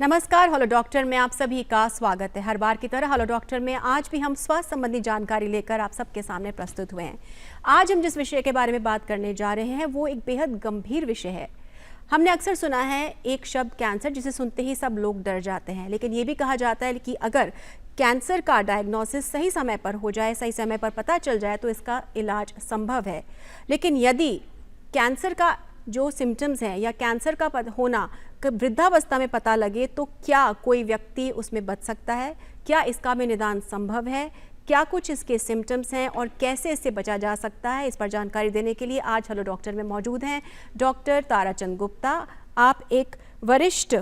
नमस्कार, hello doctor में आप सभी का स्वागत है। हर बार की तरह हेलो डॉक्टर में आज भी हम स्वास्थ्य संबंधी जानकारी लेकर आप सबके सामने प्रस्तुत हुए हैं। आज हम जिस विषय के बारे में बात करने जा रहे हैं वो एक बेहद गंभीर विषय है। हमने अक्सर सुना है एक शब्द कैंसर, जिसे सुनते ही सब लोग डर जाते हैं, लेकिन ये भी कहा जाता है कि अगर कैंसर का डायग्नोसिस सही समय पर हो जाए, सही समय पर पता चल जाए तो इसका इलाज संभव है। लेकिन यदि कैंसर का जो सिम्टम्स हैं या कैंसर का होना वृद्धावस्था में पता लगे तो क्या कोई व्यक्ति उसमें बच सकता है? क्या इसका भी निदान संभव है? क्या कुछ इसके सिम्टम्स हैं और कैसे इससे बचा जा सकता है? इस पर जानकारी देने के लिए आज हेलो डॉक्टर में मौजूद हैं डॉक्टर ताराचंद गुप्ता। आप एक वरिष्ठ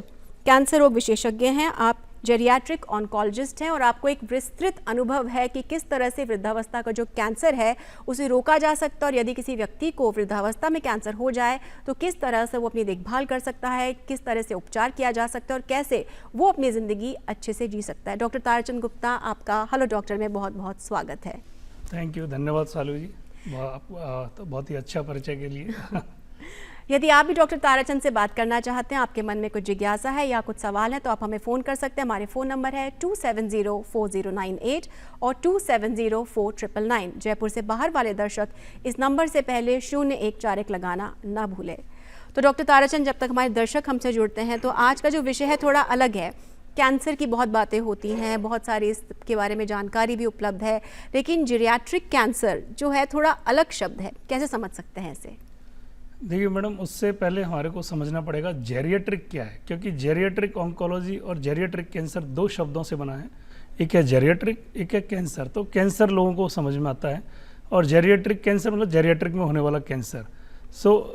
कैंसर रोग विशेषज्ञ हैं, आप जेरियाट्रिक ऑन्कोलॉजिस्ट हैं और आपको एक विस्तृत अनुभव है कि किस तरह से वृद्धावस्था का जो कैंसर है उसे रोका जा सकता है और यदि किसी व्यक्ति को वृद्धावस्था में कैंसर हो जाए तो किस तरह से वो अपनी देखभाल कर सकता है, किस तरह से उपचार किया जा सकता है और कैसे वो अपनी ज़िंदगी अच्छे से जी सकता है। डॉक्टर ताराचंद गुप्ता, आपका हेलो डॉक्टर में बहुत बहुत स्वागत है। थैंक यू, धन्यवाद सालू जी, तो बहुत ही अच्छा परिचय के लिए। यदि आप भी डॉक्टर ताराचंद से बात करना चाहते हैं, आपके मन में कुछ जिज्ञासा है या कुछ सवाल है तो आप हमें फ़ोन कर सकते हैं। हमारे फ़ोन नंबर है 270409 और 270499। जयपुर से बाहर वाले दर्शक इस नंबर से पहले 0141 लगाना ना भूलें। तो डॉक्टर ताराचंद, जब तक हमारे दर्शक हमसे जुड़ते हैं तो आज का जो विषय है थोड़ा अलग है। कैंसर की बहुत बातें होती हैं, बहुत सारी इसके बारे में जानकारी भी उपलब्ध है, लेकिन जेरियाट्रिक कैंसर जो है थोड़ा अलग शब्द है, कैसे समझ सकते हैं इसे? देखिए मैडम, उससे पहले हमारे को समझना पड़ेगा जेरियाट्रिक क्या है, क्योंकि जेरियाट्रिक ऑन्कोलॉजी और जेरियाट्रिक कैंसर दो शब्दों से बना है। एक है जेरियाट्रिक, एक है कैंसर। तो कैंसर लोगों को समझ में आता है और जेरियाट्रिक कैंसर मतलब जेरियाट्रिक में होने वाला कैंसर।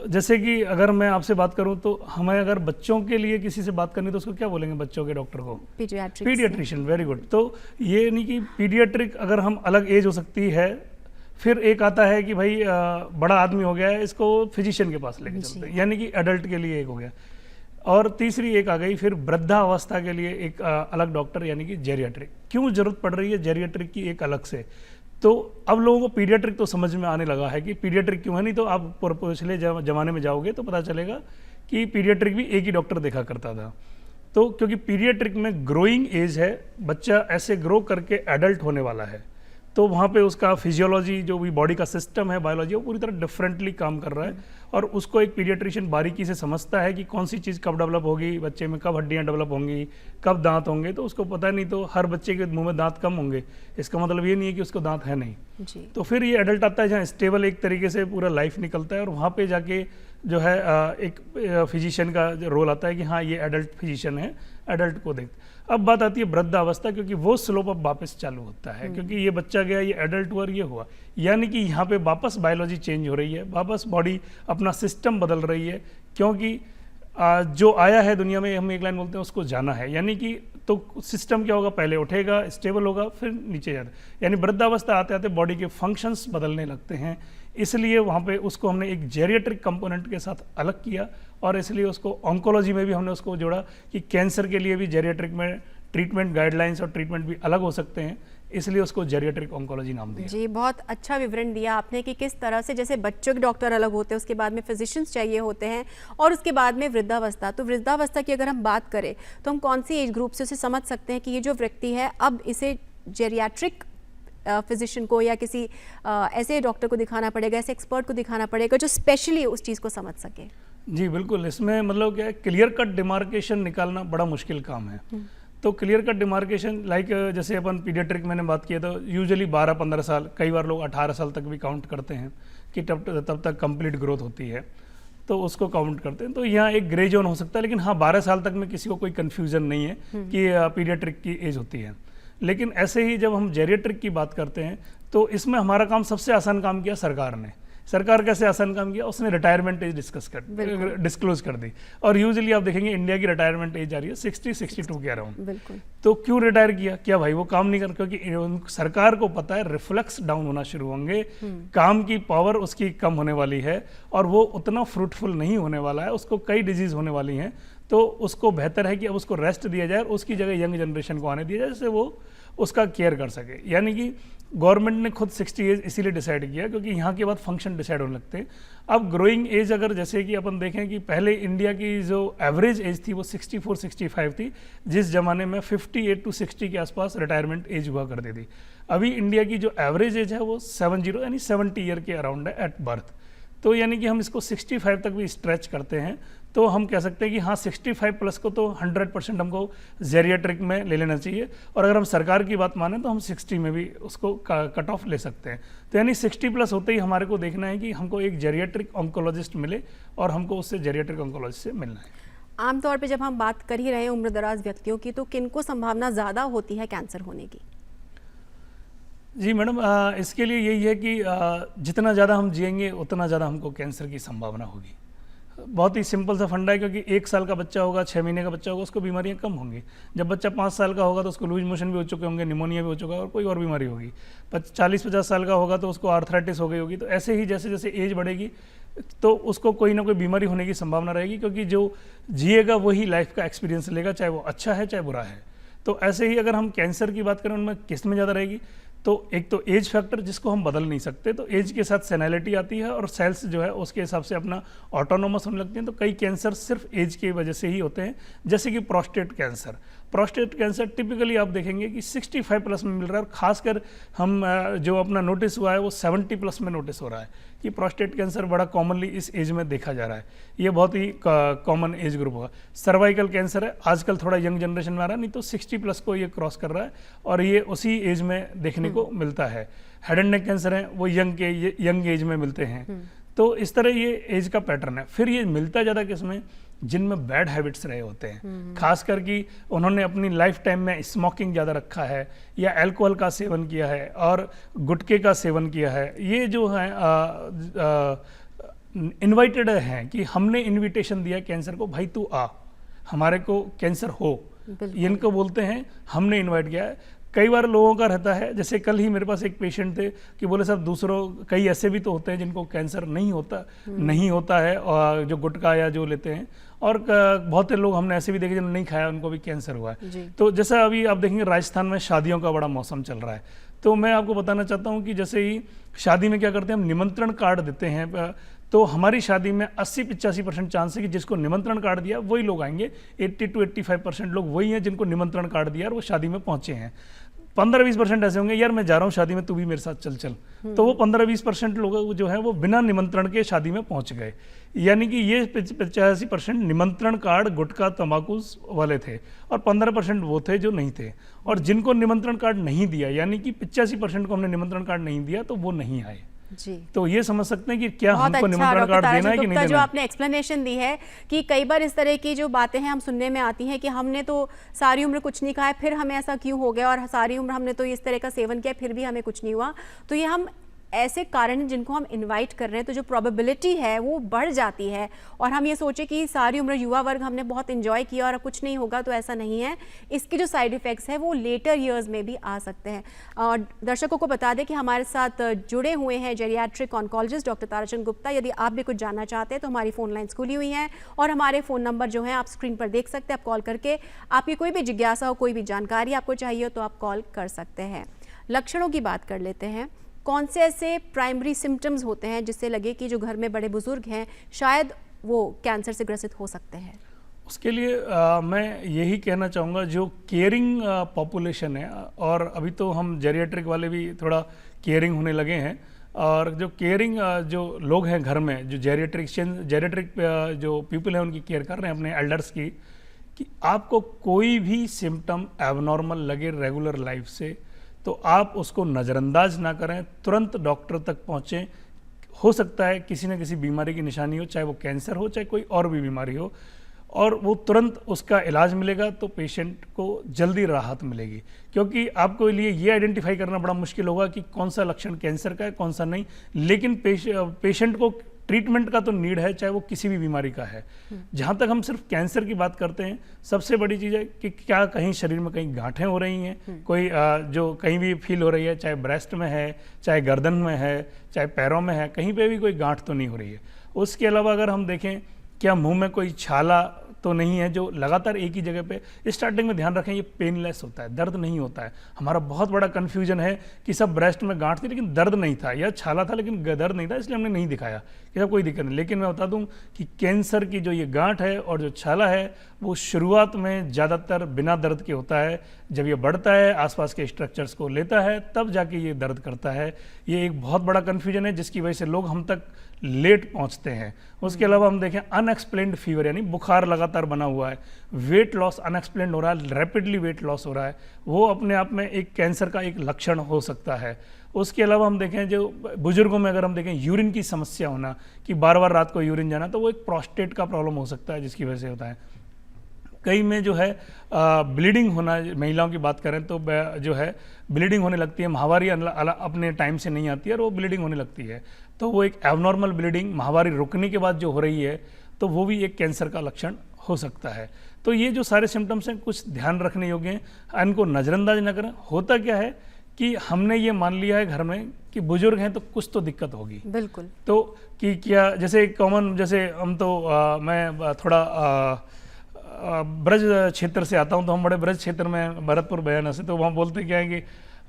जैसे कि अगर मैं आपसे बात करूं तो हमें अगर बच्चों के लिए किसी से बात करनी तो उसको क्या बोलेंगे? बच्चों के डॉक्टर को पीडियाट्रिशियन। Very good. तो ये नहीं कि पीडियाट्रिक अगर हम अलग एज हो सकती है, फिर एक आता है कि भाई बड़ा आदमी हो गया है, इसको फिजिशियन के पास लेके चलते हैं, यानी कि एडल्ट के लिए एक हो गया। और तीसरी एक आ गई फिर वृद्धावस्था के लिए एक अलग डॉक्टर, यानी कि जेरियाट्रिक। क्यों जरूरत पड़ रही है जेरियाट्रिक की एक अलग से? तो अब लोगों को पीडियाट्रिक तो समझ में आने लगा है कि पीडियाट्रिक क्यों है। नहीं तो आप पिछले जमाने में जाओगे तो पता चलेगा कि पीडियाट्रिक भी एक ही डॉक्टर देखा करता था। तो क्योंकि पीडियाट्रिक में ग्रोइंग एज है, बच्चा ऐसे ग्रो करके एडल्ट होने वाला है, तो वहाँ पे उसका फिजियोलॉजी, जो भी बॉडी का सिस्टम है, बायोलॉजी, वो पूरी तरह डिफरेंटली काम कर रहा है। और उसको एक पीडियाट्रिशियन बारीकी से समझता है कि कौन सी चीज़ कब डेवलप होगी, बच्चे में कब हड्डियाँ डेवलप होंगी, कब दांत होंगे। तो उसको पता नहीं, तो हर बच्चे के मुंह में दांत कम होंगे, इसका मतलब ये नहीं है कि उसको दांत है नहीं जी। तो फिर ये एडल्ट आता है जहाँ स्टेबल एक तरीके से पूरा लाइफ निकलता है, और वहाँ पे जाके जो है एक फिजिशियन का रोल आता है कि हाँ ये एडल्ट फिजिशियन है, एडल्ट को देख। अब बात आती है वृद्धावस्था, क्योंकि वो स्लोप अब वापस चालू होता है, क्योंकि ये बच्चा गया, ये एडल्ट हुआ, ये हुआ, यानी कि यहाँ पे वापस बायोलॉजी चेंज हो रही है, वापस बॉडी अपना सिस्टम बदल रही है। क्योंकि जो आया है दुनिया में, हम एक लाइन बोलते हैं, उसको जाना है। यानी कि तो सिस्टम क्या होगा, पहले उठेगा, स्टेबल होगा, फिर नीचे जाता है। यानी वृद्धावस्था आते आते बॉडी के फंक्शंस बदलने लगते हैं। इसलिए वहाँ पे उसको हमने एक जेरियाट्रिक कंपोनेंट के साथ अलग किया, और इसलिए उसको ऑन्कोलॉजी में भी हमने उसको जोड़ा कि कैंसर के लिए भी जेरियाट्रिक में ट्रीटमेंट गाइडलाइंस और ट्रीटमेंट भी अलग हो सकते हैं, इसलिए उसको जेरियाट्रिक ऑन्कोलॉजी नाम दिया। जी, बहुत अच्छा विवरण दिया आपने कि किस तरह से जैसे बच्चों के डॉक्टर अलग होते हैं, उसके बाद में फिजिशियंस चाहिए होते हैं, और उसके बाद में वृद्धावस्था। तो वृद्धावस्था की अगर हम बात करें तो हम कौन सी एज ग्रुप से उसे समझ सकते हैं कि ये जो व्यक्ति है अब इसे जेरियाट्रिक फिजिशियन को या किसी ऐसे डॉक्टर को दिखाना पड़ेगा, ऐसे एक्सपर्ट को दिखाना पड़ेगा जो स्पेशली उस चीज़ को समझ सके? जी बिल्कुल, इसमें मतलब क्या है, क्लियर कट डिमार्केशन निकालना बड़ा मुश्किल काम है। तो क्लियर कट डिमार्केशन लाइक जैसे अपन पीडियाट्रिक मैंने बात की है, तो यूजुअली 12-15 साल, कई बार लोग 18 साल तक भी काउंट करते हैं कि तब तक कंप्लीट ग्रोथ होती है, तो उसको काउंट करते हैं। तो यहाँ एक ग्रे जोन हो सकता है, लेकिन हाँ 12 साल तक में किसी को कोई कन्फ्यूजन नहीं है कि पीडियाट्रिक की एज होती है। लेकिन ऐसे ही जब हम जेरियाट्रिक की बात करते हैं तो इसमें हमारा काम, सबसे आसान काम किया सरकार ने। सरकार कैसे आसान काम किया, उसने रिटायरमेंट एज डिस्क्लोज कर दी। और यूजुअली आप देखेंगे इंडिया की रिटायरमेंट एज आ रही है 60-62 के अराउंड। तो क्यों रिटायर किया? क्या भाई वो काम नहीं कर, क्योंकि सरकार को पता है रिफ्लेक्स डाउन होना शुरू होंगे, काम की पावर उसकी कम होने वाली है, और वो उतना फ्रूटफुल नहीं होने वाला है, उसको कई डिजीज होने वाली हैं। तो उसको बेहतर है कि अब उसको रेस्ट दिया जाए और उसकी जगह यंग जनरेशन को आने दिया जाए, जिससे वो उसका केयर कर सके। यानी कि गवर्नमेंट ने खुद 60 एज इसीलिए डिसाइड किया क्योंकि यहाँ के बाद फंक्शन डिसाइड होने लगते हैं। अब ग्रोइंग एज अगर जैसे कि अपन देखें कि पहले इंडिया की जो एवरेज एज थी वो 64-65 थी, जिस जमाने में 58 to 60 के आसपास रिटायरमेंट एज हुआ करती थी। अभी इंडिया की जो एवरेज एज है वो 70 यानी 70 ईयर के अराउंड है एट बर्थ। तो यानी कि हम इसको 65 तक भी स्ट्रेच करते हैं तो हम कह सकते हैं कि हाँ 65 प्लस को तो 100% हमको जेरियाट्रिक में ले लेना चाहिए, और अगर हम सरकार की बात माने तो हम 60 में भी उसको कट ऑफ ले सकते हैं। तो यानी 60 प्लस होते ही हमारे को देखना है कि हमको एक जेरियाट्रिक ऑन्कोलॉजिस्ट मिले और हमको उससे जेरियाट्रिक ऑन्कोलॉजिस्ट से मिलना है। आमतौर पे जब हम बात कर ही रहे हैं उम्र दराज व्यक्तियों की, तो किनको संभावना ज़्यादा होती है कैंसर होने की? जी मैडम, इसके लिए यही है कि जितना ज़्यादा हम जिएंगे उतना ज़्यादा हमको कैंसर की संभावना होगी। बहुत ही सिंपल सा फंडा है, क्योंकि 1 साल का बच्चा होगा, 6 महीने का बच्चा होगा, उसको बीमारियां कम होंगी। जब बच्चा 5 साल का होगा तो उसको लूज मोशन भी हो चुके होंगे, निमोनिया भी हो चुका और कोई और बीमारी होगी। 40-50 साल का होगा तो उसको आर्थराइटिस हो गई होगी। तो ऐसे ही जैसे जैसे एज बढ़ेगी तो उसको कोई ना कोई बीमारी होने की संभावना रहेगी, क्योंकि जो जिएगा वही लाइफ का एक्सपीरियंस लेगा, चाहे वो अच्छा है चाहे बुरा है। तो ऐसे ही अगर हम कैंसर की बात करें उनमें किस में ज़्यादा रहेगी, तो एक तो एज फैक्टर जिसको हम बदल नहीं सकते, तो एज के साथ सेनालिटी आती है और सेल्स जो है उसके हिसाब से अपना ऑटोनोमस होने लगती हैं। तो कई कैंसर सिर्फ एज की वजह से ही होते हैं, जैसे कि prostate cancer. Prostate cancer typically आप देखेंगे कि 65 प्लस में मिल रहा है, और खासकर हम जो अपना नोटिस हुआ है वो 70 प्लस में नोटिस हो रहा है कि प्रोस्टेट कैंसर बड़ा कॉमनली इस एज में देखा जा रहा है। ये बहुत ही कॉमन एज ग्रुप होगा। सर्वाइकल कैंसर है, आजकल थोड़ा यंग जनरेशन में आ रहा है, नहीं तो 60 प्लस को ये क्रॉस कर रहा है और ये उसी एज में देखने को मिलता है। हेड एंड नेक कैंसर है, वो यंग एज में मिलते हैं। तो इस तरह ये एज का पैटर्न है। फिर ये मिलता ज़्यादा किसमें, जिनमें बैड हैबिट्स रहे होते हैं, खासकर कि उन्होंने अपनी लाइफ टाइम में स्मोकिंग ज़्यादा रखा है या अल्कोहल का सेवन किया है और गुटखे का सेवन किया है। ये जो है इनवाइटेड हैं कि हमने इनविटेशन दिया कैंसर को, भाई तू आ, हमारे को कैंसर हो, इनको बोलते हैं हमने इनवाइट किया है। कई बार लोगों का रहता है, जैसे कल ही मेरे पास एक पेशेंट थे कि बोले साहब दूसरों, कई ऐसे भी तो होते हैं जिनको कैंसर नहीं होता है और जो गुटखा या जो लेते हैं, और बहुत से लोग हमने ऐसे भी देखे जिन्होंने नहीं खाया उनको भी कैंसर हुआ है। तो जैसा अभी आप देखेंगे राजस्थान में शादियों का बड़ा मौसम चल रहा है, तो मैं आपको बताना चाहता हूँ कि जैसे ही शादी में क्या करते हैं, हम निमंत्रण कार्ड देते हैं। तो हमारी शादी में 80-85% चांस है कि जिसको निमंत्रण कार्ड दिया वही लोग आएंगे। 80 to 85% लोग वही हैं जिनको निमंत्रण कार्ड दिया और वो शादी में पहुंचे हैं। 15-20% ऐसे होंगे, यार मैं जा रहा हूँ शादी में, तू भी मेरे साथ चल चल। तो वो 15-20% लोग जो है वो बिना निमंत्रण के शादी में पहुंच गए। यानी कि ये 85% निमंत्रण कार्ड गुटखा तंबाकू वाले थे और 15% वो थे जो नहीं थे। और जिनको निमंत्रण कार्ड नहीं दिया, यानी कि 85% को हमने निमंत्रण कार्ड नहीं दिया, तो वो नहीं आए। जी। तो ये समझ सकते हैं कि क्या हमको निमंत्रण कार्ड देना है कि नहीं देना। जो आपने एक्सप्लेनेशन दी है कि कई बार इस तरह की जो बातें हैं हम सुनने में आती हैं कि हमने तो सारी उम्र कुछ नहीं खाया, फिर हमें ऐसा क्यों हो गया, और सारी उम्र हमने तो इस तरह का सेवन किया फिर भी हमें कुछ नहीं हुआ। तो ये हम ऐसे कारण जिनको हम इनवाइट कर रहे हैं, तो जो प्रोबेबिलिटी है वो बढ़ जाती है। और हम ये सोचे कि सारी उम्र युवा वर्ग हमने बहुत एंजॉय किया और कुछ नहीं होगा, तो ऐसा नहीं है। इसके जो साइड इफ़ेक्ट्स हैं वो लेटर ईयर्स में भी आ सकते हैं। और दर्शकों को बता दें कि हमारे साथ जुड़े हुए हैं geriatric oncologist doctor Tarachand Gupta. यदि आप भी कुछ जानना चाहते हैं तो हमारी फ़ोन लाइन्स खुली हुई हैं और हमारे फ़ोन नंबर जो है आप स्क्रीन पर देख सकते हैं। आप कॉल करके आपकी कोई भी जिज्ञासा हो, कोई भी जानकारी आपको चाहिए हो तो आप कॉल कर सकते हैं। लक्षणों की बात कर लेते हैं। कौन से ऐसे प्राइमरी सिम्टम्स होते हैं जिससे लगे कि जो घर में बड़े बुजुर्ग हैं शायद वो कैंसर से ग्रसित हो सकते हैं? उसके लिए मैं यही कहना चाहूँगा, जो केयरिंग पॉपुलेशन है, और अभी तो हम जेरियाट्रिक वाले भी थोड़ा केयरिंग होने लगे हैं, और जो केयरिंग जो लोग हैं घर में, जो जेरियाट्रिक जो पीपल हैं उनकी केयर कर रहे हैं अपने एल्डर्स की, कि आपको कोई भी सिम्टम एबनॉर्मल लगे रेगुलर लाइफ से तो आप उसको नज़रअंदाज ना करें, तुरंत डॉक्टर तक पहुँचें। हो सकता है किसी न किसी बीमारी की निशानी हो, चाहे वो कैंसर हो चाहे कोई और भी बीमारी हो, और वो तुरंत उसका इलाज मिलेगा तो पेशेंट को जल्दी राहत मिलेगी। क्योंकि आपको लिए ये आइडेंटिफाई करना बड़ा मुश्किल होगा कि कौन सा लक्षण कैंसर का है कौन सा नहीं, लेकिन पेशेंट को ट्रीटमेंट का तो नीड है, चाहे वो किसी भी बीमारी का है। जहाँ तक हम सिर्फ कैंसर की बात करते हैं, सबसे बड़ी चीज़ है कि क्या कहीं शरीर में कहीं गांठें हो रही हैं, कोई जो कहीं भी फील हो रही है, चाहे ब्रेस्ट में है, चाहे गर्दन में है, चाहे पैरों में है, कहीं पे भी कोई गांठ तो नहीं हो रही है। उसके अलावा अगर हम देखें क्या मुंह में कोई छाला तो नहीं है जो लगातार एक ही जगह पे। स्टार्टिंग में ध्यान रखें ये पेनलेस होता है, दर्द नहीं होता है। हमारा बहुत बड़ा कन्फ्यूजन है कि सब ब्रेस्ट में गांठ थी लेकिन दर्द नहीं था, या छाला था लेकिन दर्द नहीं था, इसलिए हमने नहीं दिखाया कि सब कोई दिक्कत नहीं। लेकिन मैं बता दूं कि कैंसर की जो ये गांठ है और जो छाला है वो शुरुआत में ज़्यादातर बिना दर्द के होता है। जब ये बढ़ता है, आसपास के स्ट्रक्चर्स को लेता है, तब जाके ये दर्द करता है। ये एक बहुत बड़ा कन्फ्यूजन है जिसकी वजह से लोग हम तक लेट पहुंचते हैं। उसके अलावा हम देखें अनएक्सप्लेन्ड फीवर, यानी बुखार लगातार बना हुआ है, वेट लॉस अनएक्सप्लेन्ड हो रहा है, रैपिडली वेट लॉस हो रहा है, वो अपने आप में एक कैंसर का एक लक्षण हो सकता है। उसके अलावा हम देखें जो बुजुर्गों में अगर हम देखें यूरिन की समस्या होना, कि बार बार रात को यूरिन जाना, तो वो एक प्रोस्टेट का प्रॉब्लम हो सकता है जिसकी वजह से होता है। कई में जो है ब्लीडिंग होना, महिलाओं की बात करें तो जो है ब्लीडिंग होने लगती है, माहवारी अपने टाइम से नहीं आती है और वो ब्लीडिंग होने लगती है, तो वो एक एबनॉर्मल ब्लीडिंग माहवारी रुकने के बाद जो हो रही है, तो वो भी एक कैंसर का लक्षण हो सकता है। तो ये जो सारे सिम्टम्स हैं कुछ ध्यान रखने योग्य हैं, इनको नज़रअंदाज न करें। होता क्या है कि हमने ये मान लिया है घर में कि बुजुर्ग हैं तो कुछ तो दिक्कत होगी, बिल्कुल, तो कि क्या जैसे कॉमन, जैसे हम तो मैं थोड़ा ब्रज क्षेत्र से आता हूँ, तो हम बड़े ब्रज क्षेत्र में भरतपुर बयाना से, तो वहाँ बोलते क्या है कि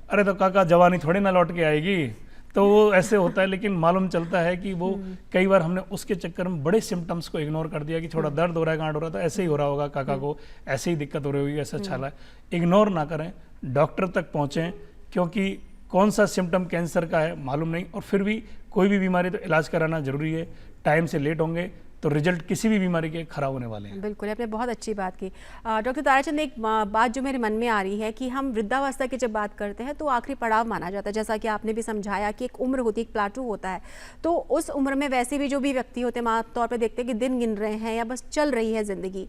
अरे तो काका जवानी थोड़ी ना लौट के आएगी, तो वो ऐसे होता है। लेकिन मालूम चलता है कि वो कई बार हमने उसके चक्कर में बड़े सिम्टम्स को इग्नोर कर दिया कि थोड़ा दर्द हो रहा है, गांठ हो रहा है, तो ऐसे ही हो रहा होगा काका को, ऐसे ही दिक्कत हो रही होगी, ऐसा छाला है। इग्नोर ना करें, डॉक्टर तक पहुँचें, क्योंकि कौन सा सिम्टम कैंसर का है मालूम नहीं, और फिर भी कोई भी बीमारी तो इलाज कराना जरूरी है। टाइम से लेट होंगे तो रिजल्ट किसी भी बीमारी के खराब होने वाले हैं। बिल्कुल, आपने बहुत अच्छी बात की। डॉक्टर ताराचंद, एक बात जो मेरे मन में आ रही है कि हम वृद्धावस्था की जब बात करते हैं तो आखिरी पड़ाव माना जाता है, जैसा कि आपने भी समझाया कि एक उम्र होती है, एक प्लाटू होता है, तो उस उम्र में वैसे भी जो भी व्यक्ति होते हैं आम तौर पर देखते हैं कि दिन गिन रहे हैं या बस चल रही है ज़िंदगी।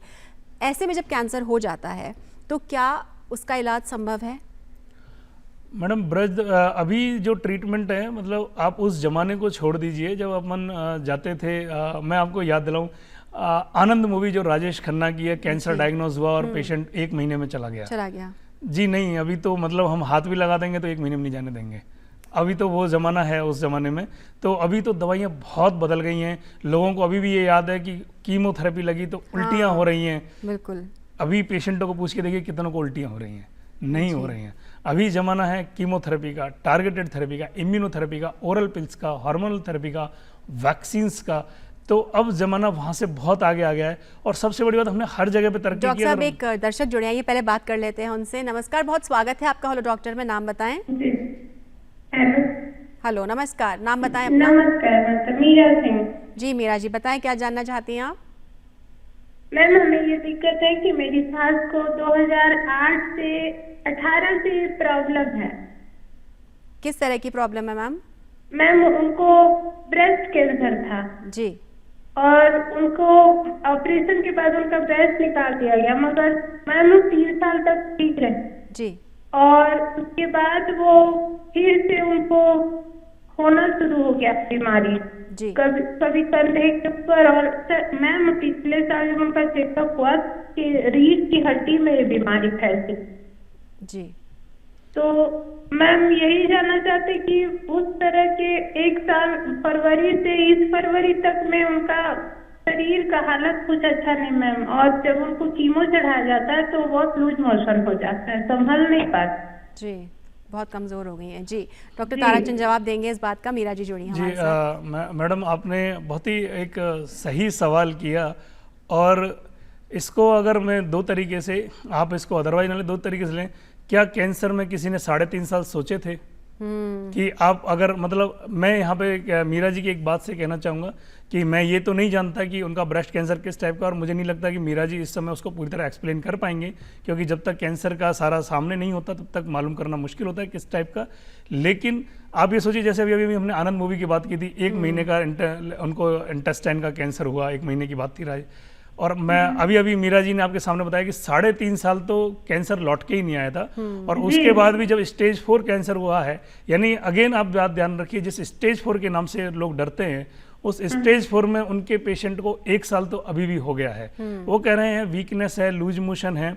ऐसे में जब कैंसर हो जाता है तो क्या उसका इलाज संभव है? मैडम ब्रज अभी जो ट्रीटमेंट है, मतलब आप उस जमाने को छोड़ दीजिए जब अपन जाते थे। मैं आपको याद दिलाऊं, आनंद मूवी जो राजेश खन्ना की है, कैंसर डायग्नोज हुआ और पेशेंट 1 महीने में चला गया जी। नहीं, अभी तो मतलब हम हाथ भी लगा देंगे तो 1 महीने में नहीं जाने देंगे। अभी तो वो ज़माना है, उस ज़माने में तो अभी तो दवाइयाँ बहुत बदल गई हैं। लोगों को अभी भी ये याद है कि कीमोथेरेपी लगी तो उल्टियाँ हो रही हैं। बिल्कुल, अभी पेशेंटों को पूछ के देखिए कितनों को उल्टियाँ हो रही हैं, नहीं हो रही हैं। अभी ज़माना है कीमोथेरेपी का, टारगेटेड थेरेपी का, इम्यूनोथेरेपी का, ओरल पिल्स का, हार्मोनल थेरेपी का, वैक्सीन्स का। तो अब ज़माना वहाँ से बहुत आगे आ गया है, और सबसे बड़ी बात हमने हर जगह पे तरक्की की है। डॉक्टर साहब, एक दर्शक जुड़े हैं, ये पहले बात कर लेते हैं उनसे। नमस्कार, बहुत स्वागत है आपका हेलो डॉक्टर में, नाम बताएं। हेलो, नमस्कार, नाम बताएं अपना। नमस्कार, मीरा सिंह जी। मीरा जी, बताएं क्या जानना चाहती हैं आप? मैम, हमें ये दिक्कत है कि मेरी सास को 2008 से 18 से प्रॉब्लम है। किस तरह की प्रॉब्लम है मैम? मैम, उनको ब्रेस्ट कैंसर था जी, और उनको ऑपरेशन के बाद उनका ब्रेस्ट निकाल दिया गया, मगर मैम 3 साल तक ठीक रहे जी, और उसके बाद वो फिर से उनको होना शुरू हो गया बीमारी जी। कभी कंधे के ऊपर। और मैम, पिछले साल जब उनका चेकअप हुआ कि रीढ़ की हड्डी में बीमारी फैलती जी, तो मैम यही जानना चाहते कि उस तरह के 1 साल फरवरी से इस फरवरी तक में उनका शरीर का हालत कुछ अच्छा नहीं मैम, और जब उनको कीमो चढ़ाया जाता है तो बहुत लूज मोशन हो जाता है, संभल नहीं पाते जी, बहुत कमज़ोर हो गई हैं जी। डॉक्टर ताराचंद जवाब देंगे इस बात का। मीरा जी जुड़ी हमारे साथ। मैडम, आपने बहुत ही एक सही सवाल किया, और इसको अगर मैं 2 तरीके से, आप इसको अदरवाइज ना लें, 2 तरीके से लें। क्या कैंसर में किसी ने 3.5 साल सोचे थे कि आप अगर, मतलब मैं यहाँ पे मीरा जी की एक बात से कहना चाहूँगा कि मैं ये तो नहीं जानता कि उनका ब्रेस्ट कैंसर किस टाइप का, और मुझे नहीं लगता कि मीरा जी इस समय उसको पूरी तरह एक्सप्लेन कर पाएंगे, क्योंकि जब तक कैंसर का सारा सामने नहीं होता तब तक मालूम करना मुश्किल होता है किस टाइप का। लेकिन आप ये सोचिए, जैसे अभी हमने आनंद मूवी की बात की थी, 1 महीने का उनको इंटेस्टाइन का कैंसर हुआ, 1 महीने की बात थी राज। और मैं अभी मीरा जी ने आपके सामने बताया कि 3.5 साल तो कैंसर लौट के ही नहीं आया था, और उसके बाद भी जब स्टेज 4 कैंसर हुआ है, यानी अगेन आप बात ध्यान रखिए, जिस स्टेज 4 के नाम से लोग डरते हैं, उस स्टेज 4 में उनके पेशेंट को 1 साल तो अभी भी हो गया है। वो कह रहे हैं वीकनेस है, लूज मोशन है।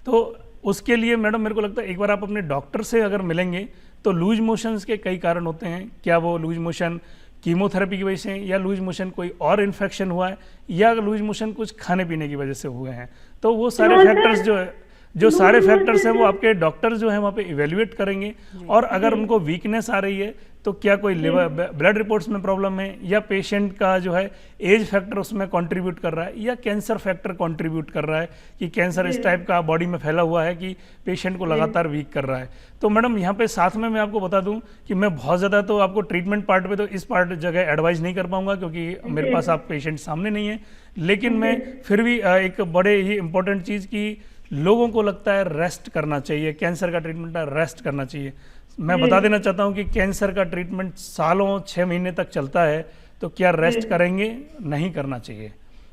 तो उसके लिए मैडम मेरे को लगता है एक बार आप अपने डॉक्टर से अगर मिलेंगे तो लूज मोशंस के कई कारण होते हैं। क्या वो लूज मोशन कीमोथेरेपी की वजह से या लूज मोशन कोई और इन्फेक्शन हुआ है या लूज मोशन कुछ खाने पीने की वजह से हुए हैं, तो वो सारे फैक्टर्स जो सारे फैक्टर्स हैं वो आपके डॉक्टर जो है वहाँ पे इवेल्युएट करेंगे। और अगर उनको वीकनेस आ रही है तो क्या कोई लिवर ब्लड रिपोर्ट्स में प्रॉब्लम है या पेशेंट का जो है एज फैक्टर उसमें कंट्रीब्यूट कर रहा है या कैंसर फैक्टर कंट्रीब्यूट कर रहा है कि कैंसर इस टाइप का बॉडी में फैला हुआ है कि पेशेंट को लगातार वीक कर रहा है। तो मैडम यहाँ पे साथ में मैं आपको बता दूं कि मैं बहुत ज़्यादा तो आपको ट्रीटमेंट पार्ट पे तो इस पार्ट जगह एडवाइस नहीं कर पाऊंगा क्योंकि मेरे पास आप पेशेंट सामने नहीं है, लेकिन मैं फिर भी एक बड़े ही इंपॉर्टेंट चीज़ की लोगों को लगता है रेस्ट करना चाहिए, कैंसर का ट्रीटमेंट है रेस्ट करना चाहिए। मैं बता देना चाहता हूं कि कैंसर का ट्रीटमेंट सालों 6 महीने तक चलता है, तो क्या रेस्ट करेंगे? नहीं करना चाहिए।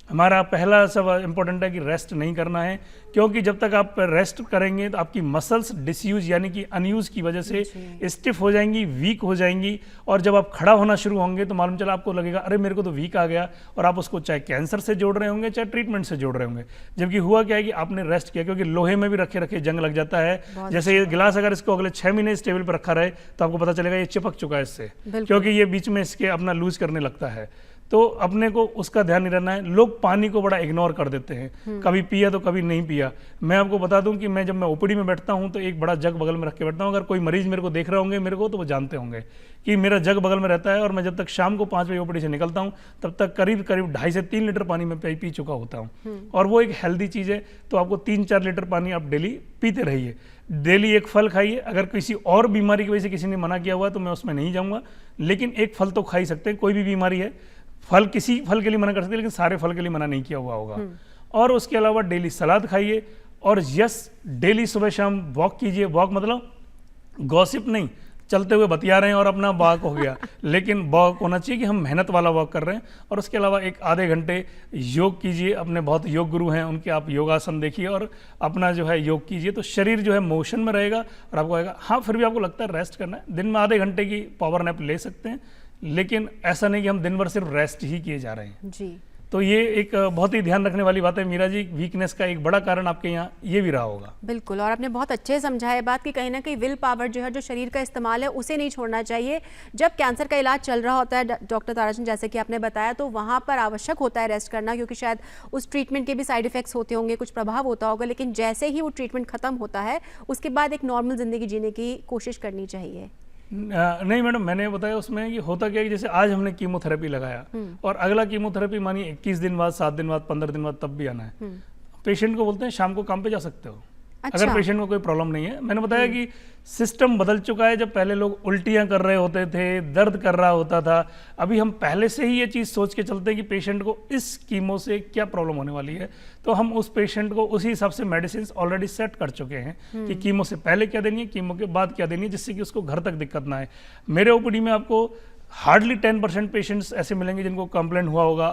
हमारा पहला सब इम्पोर्टेंट है कि रेस्ट नहीं करना है, क्योंकि जब तक आप रेस्ट करेंगे तो आपकी मसल्स डिसयूज यानी कि अनयूज की वजह से स्टिफ हो जाएंगी, वीक हो जाएंगी, और जब आप खड़ा होना शुरू होंगे तो मालूम चला आपको लगेगा अरे मेरे को तो वीक आ गया, और आप उसको चाहे कैंसर से जोड़ रहे होंगे चाहे ट्रीटमेंट से जोड़ रहे होंगे। जबकि हुआ क्या है कि आपने रेस्ट किया, क्योंकि लोहे में भी रखे रखे जंग लग जाता है। जैसे ये गिलास अगर इसको अगले 6 महीने इस टेबल पर रखा रहे तो आपको पता चलेगा ये चिपक चुका है इससे, क्योंकि ये बीच में इसके अपना लूज करने लगता है। तो अपने को उसका ध्यान नहीं रहना है। लोग पानी को बड़ा इग्नोर कर देते हैं, कभी पिया तो कभी नहीं पिया। मैं आपको बता दूं कि मैं जब मैं ओपीडी में बैठता हूं तो एक बड़ा जग बगल में रख के बैठता हूं। अगर कोई मरीज मेरे को देख रहे होंगे मेरे को, तो वो जानते होंगे कि मेरा जग बगल में रहता है, और मैं जब तक शाम को 5 बजे ओपीडी से निकलता हूं तब तक करीब 2.5 से 3 लीटर पानी में पी चुका होता हूं। और वो एक हेल्दी चीज़ है, तो आपको 3-4 लीटर पानी आप डेली पीते रहिए। डेली एक फल खाइए। अगर किसी और बीमारी की वजह से किसी ने मना किया हुआ तो मैं उसमें नहीं जाऊँगा, लेकिन एक फल तो खा ही सकते हैं। कोई भी बीमारी है, फल किसी फल के लिए मना कर सकते हैं, लेकिन सारे फल के लिए मना नहीं किया हुआ होगा। और उसके अलावा डेली सलाद खाइए, और यस डेली सुबह शाम वॉक कीजिए। वॉक मतलब गॉसिप नहीं, चलते हुए बतिया रहे हैं और अपना वॉक हो गया, लेकिन वॉक होना चाहिए कि हम मेहनत वाला वॉक कर रहे हैं। और उसके अलावा एक आधे घंटे योग कीजिए। अपने बहुत योग गुरु हैं, उनके आप योगासन देखिए और अपना जो है योग कीजिए, तो शरीर जो है मोशन में रहेगा और आपको आएगा। हाँ, फिर भी आपको लगता है रेस्ट करना है, दिन में आधे घंटे की पावर नैप ले सकते हैं, लेकिन ऐसा नहीं कि हम दिन भर सिर्फ रेस्ट ही किए जा रहे हैं जी। तो ये एक बहुत ही ध्यान रखने वाली बात है मीरा जी। वीकनेस का एक बड़ा कारण आपके यहाँ ये भी रहा होगा। बिल्कुल, और आपने बहुत अच्छे से समझा है बात कि कहीं ना कहीं विल पावर जो है, जो शरीर का इस्तेमाल है, उसे नहीं छोड़ना चाहिए। जब कैंसर का इलाज चल रहा होता है डॉक्टर ताराचंद, जैसे कि आपने बताया, तो वहाँ पर आवश्यक होता है रेस्ट करना, क्योंकि शायद उस ट्रीटमेंट के भी साइड इफेक्ट्स होते होंगे, कुछ प्रभाव होता होगा, लेकिन जैसे ही वो ट्रीटमेंट खत्म होता है उसके बाद एक नॉर्मल जिंदगी जीने की कोशिश करनी चाहिए। नहीं मैडम, मैंने बताया उसमें कि होता क्या है कि जैसे आज हमने कीमोथेरेपी लगाया और अगला कीमोथेरेपी मानिए 21 दिन बाद, 7 दिन बाद, 15 दिन बाद तब भी आना है। पेशेंट को बोलते हैं शाम को काम पे जा सकते हो। अच्छा। अगर पेशेंट को कोई प्रॉब्लम नहीं है। मैंने बताया कि सिस्टम बदल चुका है। जब पहले लोग उल्टियां कर रहे होते थे, दर्द कर रहा होता था, अभी हम पहले से ही ये चीज़ सोच के चलते हैं कि पेशेंट को इस कीमो से क्या प्रॉब्लम होने वाली है, तो हम उस पेशेंट को उसी हिसाब से मेडिसिन ऑलरेडी सेट कर चुके हैं कि कीमो से पहले क्या देनी है, कीमो के बाद क्या देनी है, जिससे कि उसको घर तक दिक्कत ना आए। मेरे ओपीडी में आपको हार्डली 10% पेशेंट्स ऐसे मिलेंगे जिनको कंप्लेंट हुआ होगा,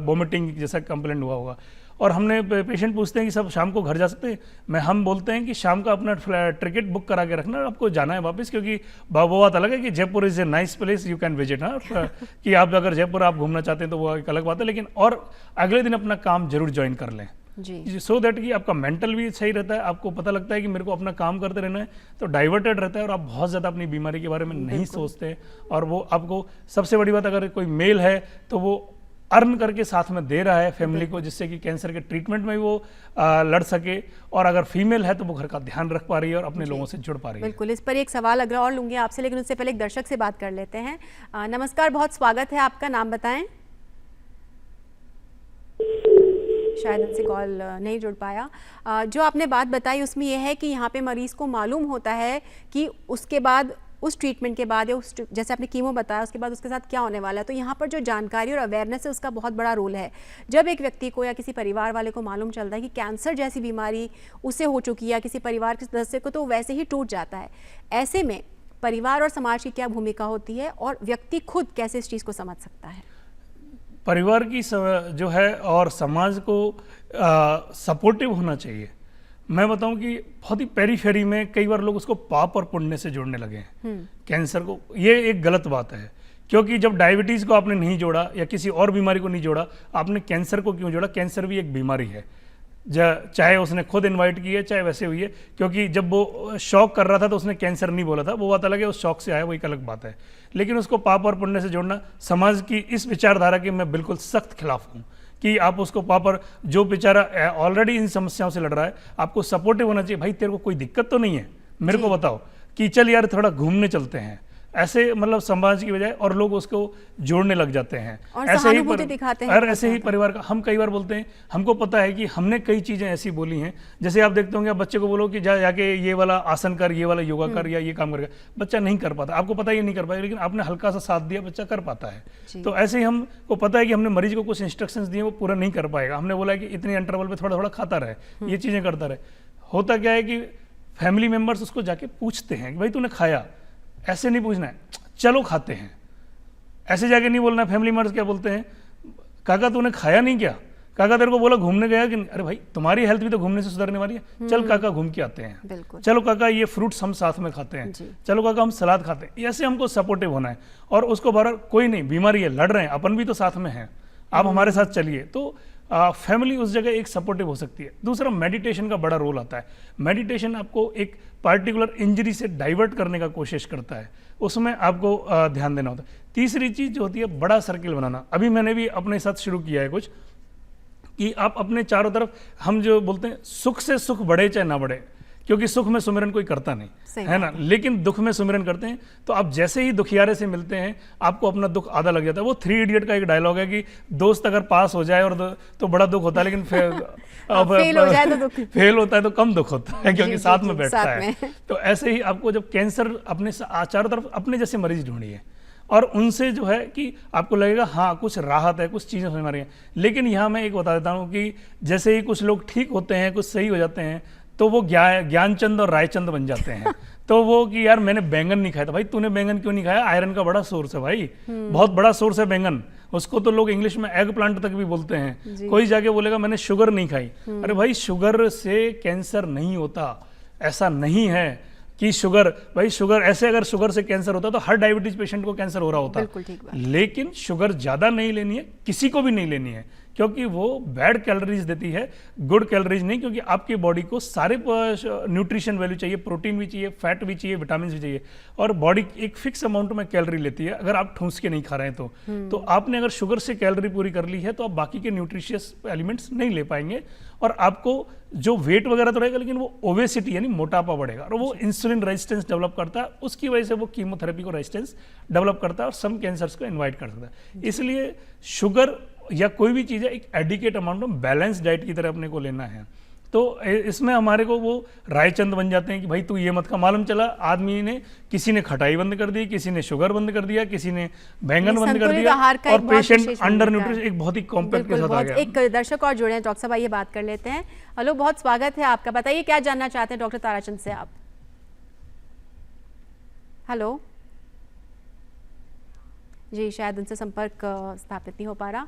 वोमिटिंग जैसा कंप्लेंट हुआ होगा, और हमने पेशेंट पूछते हैं कि सब शाम को घर जा सकते हैं। हम बोलते हैं कि शाम का अपना टिकट बुक करा के रखना, आपको जाना है वापस, क्योंकि वो बात अलग है कि Jaipur is a nice place you can visit. हाँ, कि आप अगर जयपुर आप घूमना चाहते हैं तो वो एक अलग बात है, लेकिन और अगले दिन अपना काम जरूर ज्वाइन कर लें जी, सो दैट कि आपका मेंटल भी सही रहता है। आपको पता लगता है कि मेरे को अपना काम करते रहना है, तो डाइवर्टेड रहता है और आप बहुत ज़्यादा अपनी बीमारी के बारे में नहीं सोचते। और वो आपको सबसे बड़ी बात, अगर कोई मेल है तो वो अर्न करके साथ में दे रहा है फैमिली को, जिससे कि कैंसर के ट्रीटमेंट में भी वो लड़ सके, और अगर फीमेल है तो वो घर का ध्यान रख पा रही है और अपने लोगों से जुड़ पा रही है। बिल्कुल, इस पर एक सवाल अगर और लूंगी आपसे, लेकिन उससे पहले एक दर्शक से बात कर लेते हैं। नमस्कार, बहुत स्वागत है आपका, नाम बताएं। शायद उनसे कॉल नहीं जुड़ पाया। जो आपने बात बताई उसमें यह है कि यहाँ पे मरीज को मालूम होता है कि उसके बाद, उस ट्रीटमेंट के बाद, या उस जैसे आपने कीमो बताया उसके बाद उसके साथ क्या होने वाला है, तो यहाँ पर जो जानकारी और अवेयरनेस है उसका बहुत बड़ा रोल है। जब एक व्यक्ति को या किसी परिवार वाले को मालूम चलता है कि कैंसर जैसी बीमारी उसे हो चुकी है या किसी परिवार के सदस्य को, तो वैसे ही टूट जाता है। ऐसे में परिवार और समाज की क्या भूमिका होती है और व्यक्ति खुद कैसे इस चीज़ को समझ सकता है? परिवार की जो है और समाज को सपोर्टिव होना चाहिए। मैं बताऊं कि बहुत ही पेरीफेरी में कई बार लोग उसको पाप और पुण्य से जोड़ने लगे हैं कैंसर को। ये एक गलत बात है, क्योंकि जब डायबिटीज़ को आपने नहीं जोड़ा या किसी और बीमारी को नहीं जोड़ा, आपने कैंसर को क्यों जोड़ा? कैंसर भी एक बीमारी है। चाहे उसने खुद इनवाइट की है चाहे वैसे हुई है, क्योंकि जब वो शौक कर रहा था तो उसने कैंसर नहीं बोला था, वो बात अलग है, उस शौक से आया वो एक अलग बात है। लेकिन उसको पाप और पुण्य से जोड़ना, समाज की इस विचारधारा के मैं बिल्कुल सख्त खिलाफ हूँ कि आप उसको पाप और, जो बेचारा ऑलरेडी इन समस्याओं से लड़ रहा है, आपको सपोर्टिव होना चाहिए। भाई तेरे को कोई दिक्कत तो नहीं है, मेरे को बताओ कि चल यार थोड़ा घूमने चलते हैं, ऐसे मतलब समाज की बजाय, और लोग उसको जोड़ने लग जाते हैं और ऐसे ही दिखाते हैं। और ऐसे ही परिवार का हम कई बार बोलते हैं, हमको पता है कि हमने कई चीजें ऐसी बोली हैं, जैसे आप देखते होंगे, आप बच्चे को बोलो कि जाके ये वाला आसन कर, ये वाला योगा कर, या ये काम करेगा, बच्चा नहीं कर पाता, आपको पता है ये नहीं कर पाएगा, लेकिन आपने हल्का सा साथ दिया, बच्चा कर पाता है। तो ऐसे ही हमको पता है कि हमने मरीज को कुछ इंस्ट्रक्शंस दिए, वो पूरा नहीं कर पाएगा, हमने बोला कि इतने इंटरवल पे थोड़ा थोड़ा खाता रहे, ये चीजें करता रहे। होता क्या है कि फैमिली मेंबर्स उसको जाके पूछते हैं कि भाई तूने खाया, ऐसे नहीं पूछना है, चलो खाते हैं, ऐसे जाके नहीं बोलना। फैमिली मेंबर्स क्या बोलते हैं, काका तूने खाया नहीं क्या, काका तेरे को बोला घूमने गया कि नहीं, अरे भाई तुम्हारी हेल्थ भी तो घूमने से सुधरने वाली है, चल काका घूम के आते हैं, चलो काका ये फ्रूट्स हम साथ में खाते हैं, चलो काका हम सलाद खाते हैं। ऐसे हमको सपोर्टिव होना है, और उसको बार कोई नहीं, बीमारी है, लड़ रहे हैं, अपन भी तो साथ में हैं, आप हमारे साथ चलिए। तो फैमिली उस जगह एक सपोर्टिव हो सकती है। दूसरा, मेडिटेशन का बड़ा रोल आता है। मेडिटेशन आपको एक पार्टिकुलर इंजरी से डाइवर्ट करने का कोशिश करता है, उसमें आपको ध्यान देना होता है। तीसरी चीज जो होती है, बड़ा सर्किल बनाना। अभी मैंने भी अपने साथ शुरू किया है कुछ, कि आप अपने चारों तरफ, हम जो बोलते हैं सुख से सुख बढ़े चाहे ना बढ़े, क्योंकि सुख में सुमिरन कोई करता नहीं है ना, लेकिन दुख में सुमिरन करते हैं। तो आप जैसे ही दुखियारे से मिलते हैं, आपको अपना दुख आधा लग जाता है। वो 3 इडियट का एक डायलॉग है कि दोस्त अगर पास हो जाए और तो बड़ा दुख होता है, लेकिन फेल हो जाए तो दुख, फेल होता है तो कम दुख होता है, क्योंकि साथ में बैठता है। तो ऐसे ही आपको जब कैंसर, अपने चारों तरफ अपने जैसे मरीज ढूंढिए, और उनसे जो है कि आपको लगेगा हाँ कुछ राहत है, कुछ चीज़ें समझ में आ रही हैं। लेकिन यहाँ मैं एक बता देता हूँ कि जैसे ही कुछ लोग ठीक होते हैं, कुछ सही हो जाते हैं, तो वो ज्ञानचंद और रायचंद बन जाते हैं। तो वो कि यार मैंने बैंगन नहीं खाया था, भाई तूने बैंगन क्यों नहीं खाया, आयरन का बड़ा सोर्स है भाई, बहुत बड़ा सोर्स है बैंगन, उसको तो लोग इंग्लिश में एग प्लांट तक भी बोलते हैं। कोई जाके बोलेगा मैंने शुगर नहीं खाई, अरे भाई शुगर से कैंसर नहीं होता, ऐसा नहीं है कि शुगर, भाई शुगर, ऐसे अगर शुगर से कैंसर होता तो हर डायबिटीज पेशेंट को कैंसर हो रहा होता। लेकिन शुगर ज्यादा नहीं लेनी है, किसी को भी नहीं लेनी है, क्योंकि वो बैड कैलोरीज देती है, गुड कैलोरीज नहीं। क्योंकि आपकी बॉडी को सारे न्यूट्रिशन वैल्यू चाहिए, प्रोटीन भी चाहिए, फैट भी चाहिए, विटामिन भी चाहिए, और बॉडी एक फिक्स अमाउंट में कैलोरी लेती है अगर आप ठूंस के नहीं खा रहे हैं तो आपने अगर शुगर से कैलोरी पूरी कर ली है तो आप बाकी के न्यूट्रिशियस एलिमेंट्स नहीं ले पाएंगे, और आपको जो वेट वगैरह तो रहेगा, लेकिन वो ओबेसिटी यानी मोटापा बढ़ेगा, और वो इंसुलिन रेजिस्टेंस डेवलप करता है, उसकी वजह से वो कीमोथेरेपी को रेजिस्टेंस डेवलप करता है और सम कैंसर्स को इन्वाइट कर सकता है। इसलिए शुगर या कोई भी चीज़ है, एक एडिकेट अमाउंट में बैलेंस डाइट की तरह अपने को लेना है। तो इसमें हमारे को वो रायचंद बन जाते हैं कि भाई तू ये मत खा। मालूम चला आदमी ने, किसी ने खटाई बंद कर दी, किसी ने शुगर बंद कर दिया, किसी ने बैंगन बंद कर दिया, और पेशेंट अंडर न्यूट्रिशन एक बहुत ही कॉम्पैक्ट के साथ आ गया। एक दर्शक और जुड़े हैं डॉक्टर साहब, आइए बात कर लेते हैं। हेलो, बहुत स्वागत है आपका, बताइए क्या जानना चाहते हैं डॉक्टर ताराचंद से आप। हेलो जी, शायद उनसे संपर्क स्थापित नहीं हो पा रहा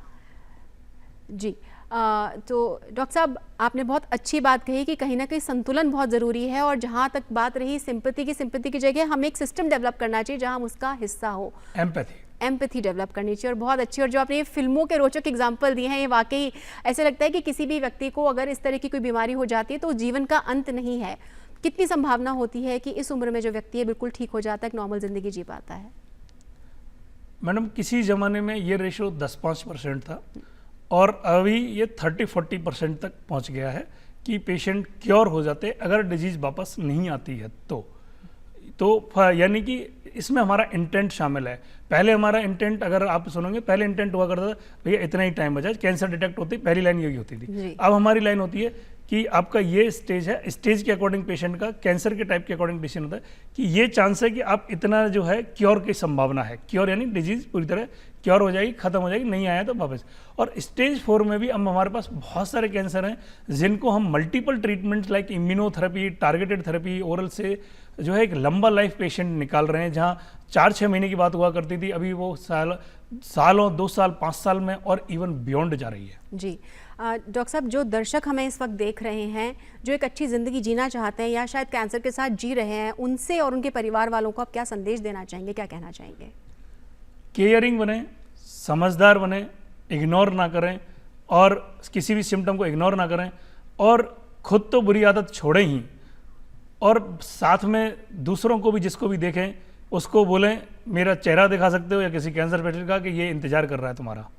जी। तो डॉक्टर साहब, आपने बहुत अच्छी बात कही कि कहीं ना कहीं संतुलन बहुत ज़रूरी है, और जहाँ तक बात रही सिंपैथी की जगह हमें एक सिस्टम डेवलप करना चाहिए जहाँ हम उसका हिस्सा हो, एम्पैथी डेवलप करनी चाहिए, और बहुत अच्छी। और जो आपने ये फिल्मों के रोचक एग्जाम्पल दिए हैं, ये वाकई ऐसे लगता है कि किसी भी व्यक्ति को अगर इस तरह की कोई बीमारी हो जाती है तो जीवन का अंत नहीं है। कितनी संभावना होती है कि इस उम्र में जो व्यक्ति है बिल्कुल ठीक हो जाता है, एक नॉर्मल जिंदगी जी पाता है? मैडम, किसी ज़माने में ये रेशो 10-5% था, और अभी ये 30-40% तक पहुंच गया है कि पेशेंट क्योर हो जाते अगर डिजीज वापस नहीं आती है तो यानी कि इसमें हमारा इंटेंट शामिल है। पहले हमारा इंटेंट, अगर आप सुनोगे, पहले इंटेंट हुआ करता था भैया इतना ही टाइम बचा, कैंसर डिटेक्ट होती, पहली लाइन यही होती थी। अब हमारी लाइन होती है कि आपका ये स्टेज है, स्टेज के अकॉर्डिंग पेशेंट का, कैंसर के टाइप के अकॉर्डिंग डिसीजन होता है कि ये चांस है कि आप इतना जो है क्योर की संभावना है, क्योर यानी डिजीज पूरी तरह क्योर हो जाएगी, खत्म हो जाएगी, नहीं आया तो वापस। और स्टेज 4 में भी अब हमारे पास बहुत सारे कैंसर हैं जिनको हम multiple treatments like immunotherapy, targeted therapy, oral से जो है एक लंबा लाइफ पेशेंट निकाल रहे हैं। जहाँ 4-6 महीने की बात हुआ करती थी, अभी वो सालों 2 साल 5 साल में और इवन बियॉन्ड जा रही है। जी डॉक्टर साहब, जो दर्शक हमें इस वक्त देख रहे हैं, जो एक अच्छी ज़िंदगी जीना चाहते हैं या शायद कैंसर के साथ जी रहे हैं, उनसे और उनके परिवार वालों को आप क्या संदेश देना चाहेंगे, क्या कहना चाहेंगे? केयरिंग बने, समझदार बने, इग्नोर ना करें, और किसी भी सिम्टम को इग्नोर ना करें, और खुद तो बुरी आदत छोड़ें ही, और साथ में दूसरों को भी, जिसको भी देखें उसको बोलें, मेरा चेहरा दिखा सकते हो या किसी कैंसर पेशेंट का, कि ये इंतजार कर रहा है तुम्हारा,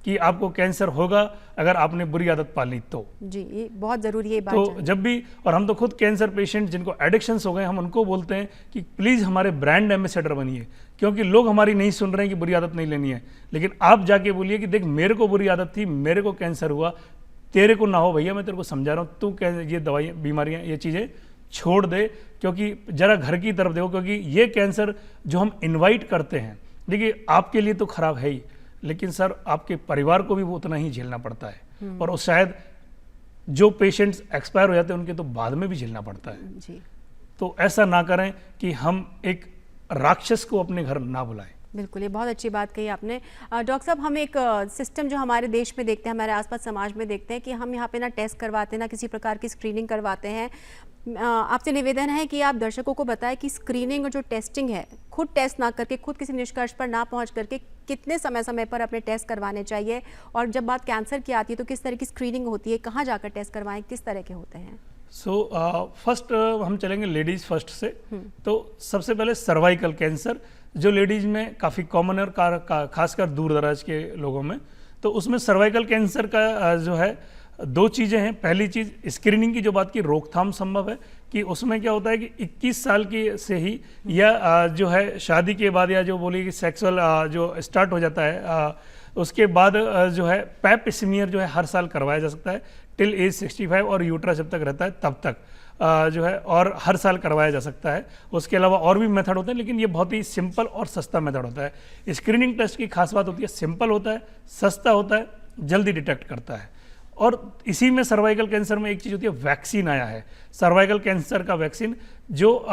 कि आपको कैंसर होगा अगर आपने बुरी आदत पाली तो। जी, ये बहुत ज़रूरी है ये बात तो जानना। जब भी, और हम तो खुद कैंसर पेशेंट जिनको एडिक्शंस हो गए, हम उनको बोलते हैं कि प्लीज़ हमारे ब्रांड एम्बेसडर बनिए, क्योंकि लोग हमारी नहीं सुन रहे हैं कि बुरी आदत नहीं लेनी है, लेकिन आप जाके बोलिए कि देख मेरे को बुरी आदत थी, मेरे को कैंसर हुआ, तेरे को ना हो भैया, मैं तेरे को समझा रहा हूँ, तू ये दवाइयाँ, बीमारियाँ, ये चीज़ें छोड़ दे, क्योंकि जरा घर की तरफ देखो, क्योंकि ये कैंसर जो हम इनवाइट करते हैं, देखिए आपके लिए तो खराब है ही, लेकिन सर आपके परिवार को भी वो उतना ही झेलना पड़ता है, और वो शायद जो पेशेंट्स एक्सपायर हो जाते हैं उनके तो बाद में भी झेलना पड़ता है। जी, तो ऐसा ना करें कि हम एक राक्षस को अपने घर ना बुलाएं। बिल्कुल, ये बहुत अच्छी बात कही आपने। डॉक्टर साहब, हम एक सिस्टम जो हमारे देश में देखते हैं, हमारे आसपास समाज में देखते हैं कि हम यहाँ पे ना टेस्ट करवाते हैं, ना किसी प्रकार की स्क्रीनिंग करवाते हैं। आपसे निवेदन है कि आप दर्शकों को बताएं कि स्क्रीनिंग और जो टेस्टिंग है, खुद टेस्ट ना करके, खुद किसी निष्कर्ष पर ना पहुँच करके कितने समय समय पर अपने टेस्ट करवाने चाहिए, और जब बात कैंसर की आती है तो किस तरह की स्क्रीनिंग होती है, कहाँ जाकर टेस्ट करवाएं, किस तरह के होते हैं? फर्स्ट हम चलेंगे लेडीज़ फर्स्ट से। तो सबसे पहले सर्वाइकल कैंसर, जो लेडीज़ में काफ़ी कॉमन है, और खासकर दूर दराज के लोगों में, तो उसमें सर्वाइकल कैंसर का जो है दो चीज़ें हैं। पहली चीज़, स्क्रीनिंग की जो बात की, रोकथाम संभव है, कि उसमें क्या होता है कि 21 साल की से ही, या जो है शादी के बाद, या जो बोलिए कि सेक्सुअल जो स्टार्ट हो जाता है, उसके बाद जो है पैप स्मीयर जो है हर साल करवाया जा सकता है, टिल एज 65, और यूट्रस जब तक रहता है तब तक जो है, और हर साल करवाया जा सकता है। उसके अलावा और भी मेथड होते हैं, लेकिन ये बहुत ही सिंपल और सस्ता मेथड होता है। स्क्रीनिंग टेस्ट की खास बात होती है, सिंपल होता है, सस्ता होता है, जल्दी डिटेक्ट करता है। और इसी में सर्वाइकल कैंसर में एक चीज़ होती है, वैक्सीन आया है, सर्वाइकल कैंसर का वैक्सीन, जो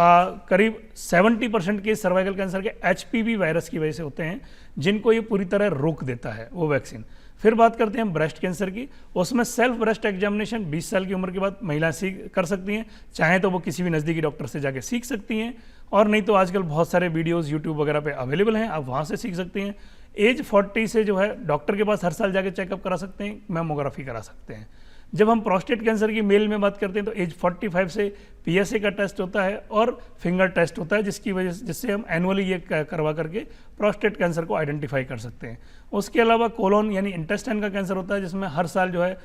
करीब 70% के सर्वाइकल कैंसर के HPV वायरस की वजह से होते हैं, जिनको ये पूरी तरह रोक देता है वो वैक्सीन। फिर बात करते हैं ब्रेस्ट कैंसर की, उसमें सेल्फ ब्रेस्ट एग्जामिनेशन 20 साल की उम्र के बाद महिलाएं कर सकती हैं, चाहे तो वो किसी भी नज़दीकी डॉक्टर से जाके सीख सकती हैं, और नहीं तो आजकल बहुत सारे वीडियोस यूट्यूब वगैरह पे अवेलेबल हैं, आप वहाँ से सीख सकती हैं। एज 40 से जो है डॉक्टर के पास हर साल जाके चेकअप करा सकते हैं, मैमोग्राफी करा सकते हैं। जब हम प्रोस्टेट कैंसर की मेल में बात करते हैं तो एज 45 से PSA का टेस्ट होता है और फिंगर टेस्ट होता है, जिससे हम एनुअली ये करवा करके प्रोस्टेट कैंसर को आइडेंटिफाई कर सकते हैं। उसके अलावा कोलोन यानी इंटेस्टाइन का कैंसर होता है, जिसमें हर साल जो है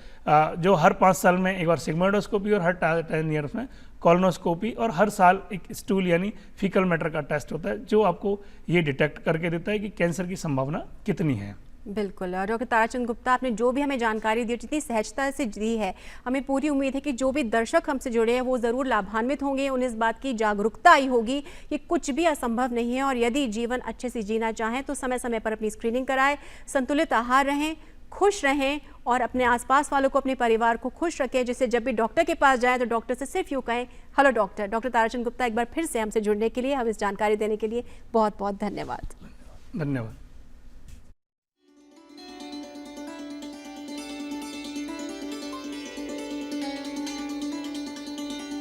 जो हर 5 साल में एक बार सिग्मोइडोस्कोपी, और हर 10 ईयर्स में कॉलोनोस्कोपी, और हर साल एक स्टूल यानी फीकल मैटर का टेस्ट होता है, जो आपको ये डिटेक्ट करके देता है कि कैंसर की संभावना कितनी है। बिल्कुल, डॉक्टर ताराचंद गुप्ता, आपने जो भी हमें जानकारी दी, जितनी सहजता से दी है, हमें पूरी उम्मीद है कि जो भी दर्शक हमसे जुड़े हैं वो ज़रूर लाभान्वित होंगे, उन्हें इस बात की जागरूकता आई होगी कि कुछ भी असंभव नहीं है, और यदि जीवन अच्छे से जीना चाहें तो समय समय पर अपनी स्क्रीनिंग कराएं, संतुलित आहार रहें, खुश रहें, और अपने आसपास वालों को, अपने परिवार को खुश रखें, जिससे जब भी डॉक्टर के पास जाएं तो डॉक्टर से सिर्फ यूँ कहें, hello doctor. Doctor Tarachand Gupta, एक बार फिर से हमसे जुड़ने के लिए, हम इस जानकारी देने के लिए बहुत बहुत धन्यवाद। धन्यवाद।